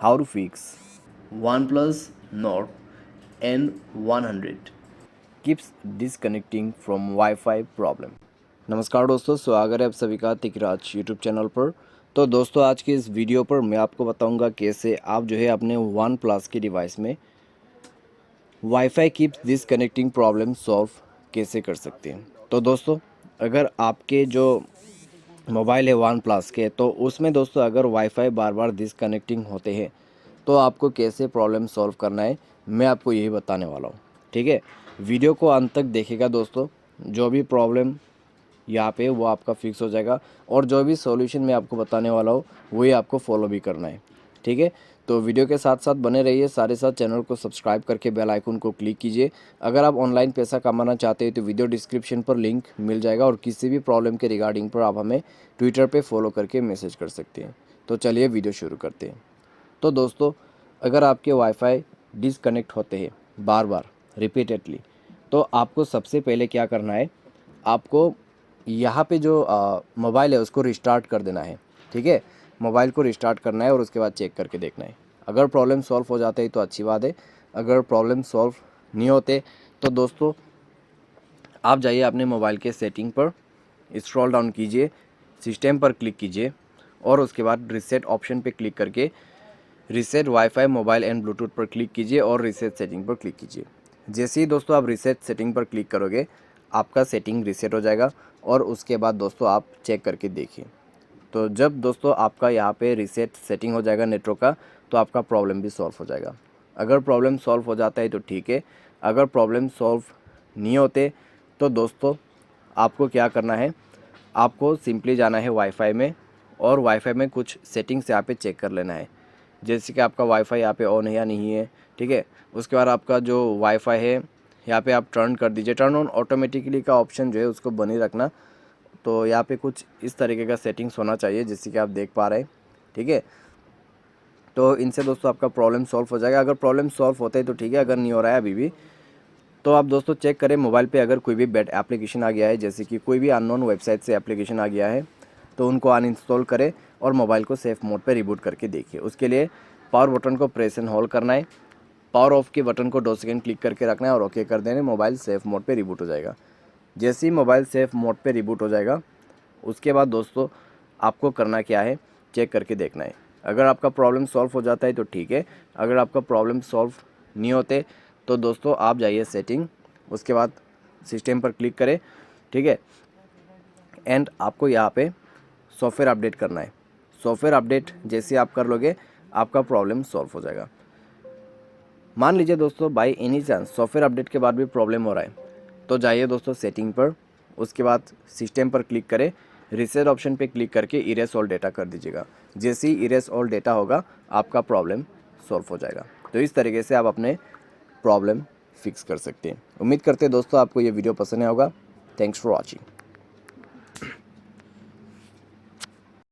How to fix OnePlus Nord N100 keeps disconnecting from Wi-Fi problem। नमस्कार दोस्तों, स्वागत है आप सभी का तिकराज यूट्यूब चैनल पर। तो दोस्तों, आज की इस वीडियो पर मैं आपको बताऊंगा कैसे आप जो है अपने वन प्लस के डिवाइस में wifi keeps disconnecting problem solve कैसे कर सकते हैं। तो दोस्तों, अगर आपके जो मोबाइल है वन प्लस के, तो उसमें दोस्तों अगर वाईफाई बार बार डिसकनेक्टिंग होते हैं तो आपको कैसे प्रॉब्लम सॉल्व करना है, मैं आपको यही बताने वाला हूँ। ठीक है, वीडियो को अंत तक देखिएगा दोस्तों। जो भी प्रॉब्लम यहाँ पे वो आपका फिक्स हो जाएगा, और जो भी सॉल्यूशन मैं आपको बताने वाला हूँ वही आपको फॉलो भी करना है। ठीक है, तो वीडियो के साथ साथ बने रहिए, साथ ही साथ चैनल को सब्सक्राइब करके बेल आइकन को क्लिक कीजिए। अगर आप ऑनलाइन पैसा कमाना चाहते हैं तो वीडियो डिस्क्रिप्शन पर लिंक मिल जाएगा, और किसी भी प्रॉब्लम के रिगार्डिंग पर आप हमें ट्विटर पे फॉलो करके मैसेज कर सकते हैं। तो चलिए वीडियो शुरू करते हैं। तो दोस्तों, अगर आपके वाईफाई डिसकनेक्ट होते हैं बार बार रिपीटेडली, तो आपको सबसे पहले क्या करना है, आपको यहाँ पे जो मोबाइल है उसको रिस्टार्ट कर देना है। ठीक है, मोबाइल को रिस्टार्ट करना है और उसके बाद चेक करके देखना है। अगर प्रॉब्लम सॉल्व हो जाते हैं तो अच्छी बात है, अगर प्रॉब्लम सॉल्व नहीं होते तो दोस्तों आप जाइए अपने मोबाइल के सेटिंग पर, स्क्रॉल डाउन कीजिए, सिस्टम पर क्लिक कीजिए, और उसके बाद रीसेट ऑप्शन पे क्लिक करके reset wifi mobile and Bluetooth पर क्लिक कीजिए और रीसेट सेटिंग पर क्लिक कीजिए। जैसे ही दोस्तों आप रीसेट सेटिंग पर क्लिक करोगे, आपका सेटिंग रीसेट हो जाएगा, और उसके बाद दोस्तों आप चेक करके देखिए। तो जब दोस्तों आपका यहाँ पे रीसेट सेटिंग हो जाएगा नेटवर्क का, तो आपका प्रॉब्लम भी सॉल्व हो जाएगा। अगर प्रॉब्लम सॉल्व हो जाता है तो ठीक है, अगर प्रॉब्लम सॉल्व नहीं होते तो दोस्तों आपको क्या करना है, आपको सिंपली जाना है वाईफाई में, और वाईफाई में कुछ सेटिंग्स यहाँ पे चेक कर लेना है। जैसे कि आपका वाईफाई यहाँ पे ऑन है या नहीं है। ठीक है, उसके बाद आपका जो वाईफाई है यहाँ पे आप टर्न कर दीजिए। टर्न ऑन ऑटोमेटिकली का ऑप्शन जो है उसको बनी रखना। तो यहाँ पे कुछ इस तरीके का सेटिंग्स होना चाहिए जैसे कि आप देख पा रहे हैं। ठीक है, तो इनसे दोस्तों आपका प्रॉब्लम सॉल्व हो जाएगा। अगर प्रॉब्लम सॉल्व होता है तो ठीक है, अगर नहीं हो रहा है अभी भी, तो आप दोस्तों चेक करें मोबाइल पे अगर कोई भी बैड एप्लीकेशन आ गया है, जैसे कि कोई भी अननोन वेबसाइट से एप्लीकेशन आ गया है, तो उनको अनइंस्टॉल करें और मोबाइल को सेफ मोड पे रिबूट करके देखिए। उसके लिए पावर बटन को प्रेस एंड होल्ड करना है, पावर ऑफ के बटन को 2 सेकंड क्लिक करके रखना है और ओके कर देना, मोबाइल सेफ मोड पे रिबूट हो जाएगा। जैसे ही मोबाइल सेफ मोड पे रिबूट हो जाएगा, उसके बाद दोस्तों आपको करना क्या है, चेक करके देखना है। अगर आपका प्रॉब्लम सॉल्व हो जाता है तो ठीक है, अगर आपका प्रॉब्लम सॉल्व नहीं होते तो दोस्तों आप जाइए सेटिंग, उसके बाद सिस्टम पर क्लिक करें। ठीक है, एंड आपको यहाँ पे सॉफ्टवेयर अपडेट करना है। सॉफ्टवेयर अपडेट जैसे आप कर लोगे, आपका प्रॉब्लम सॉल्व हो जाएगा। मान लीजिए दोस्तों by any chance software update के बाद भी प्रॉब्लम हो रहा है, तो जाइए दोस्तों सेटिंग पर, उसके बाद सिस्टम पर क्लिक करें, रीसेट ऑप्शन पे क्लिक करके इरेज ऑल डेटा कर दीजिएगा। जैसे ही इरेज ऑल डेटा होगा, आपका प्रॉब्लम सॉल्व हो जाएगा। तो इस तरीके से आप अपने प्रॉब्लम फिक्स कर सकते हैं। उम्मीद करते हैं दोस्तों आपको ये वीडियो पसंद आया होगा। Thanks for watching.